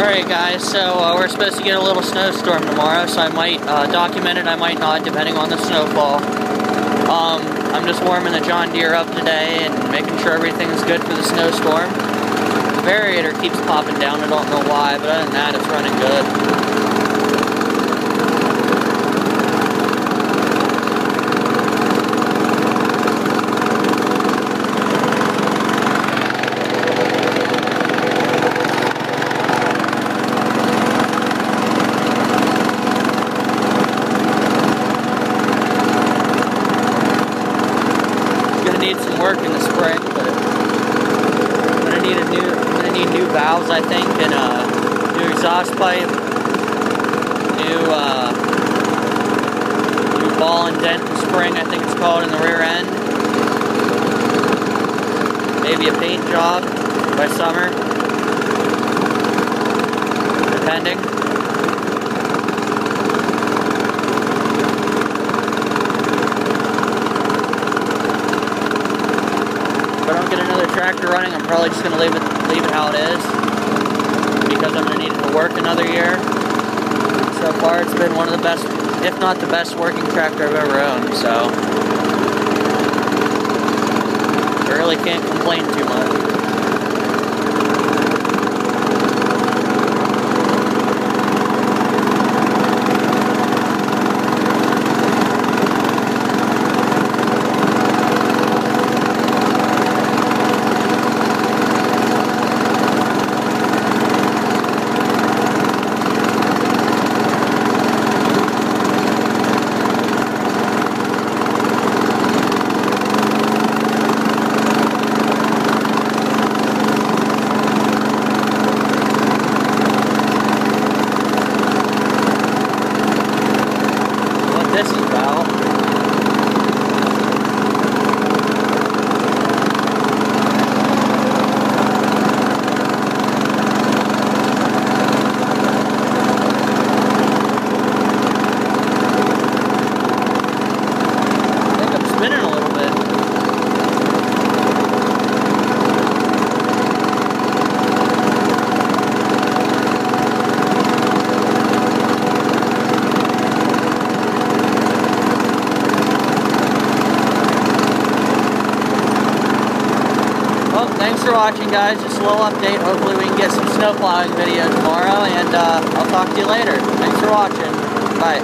Alright guys, so we're supposed to get a little snowstorm tomorrow, so I might document it, I might not, depending on the snowfall. I'm just warming the John Deere up today and making sure everything's good for the snowstorm. The variator keeps popping down, I don't know why, but other than that, it's running good. Need some work in the spring, but I'm gonna need new valves, I think, and new exhaust pipe, new ball and dent spring, I think it's called, in the rear end. Maybe a paint job by summer, depending. If I don't get another tractor running, I'm probably just going to leave it how it is, because I'm going to need it to work another year. So far, it's been one of the best, if not the best, working tractor I've ever owned, so I really can't complain too much. This is about. I think I'm spinning a little bit. Well, thanks for watching, guys. Just a little update. Hopefully we can get some snow plowing video tomorrow, and I'll talk to you later. Thanks for watching. Bye.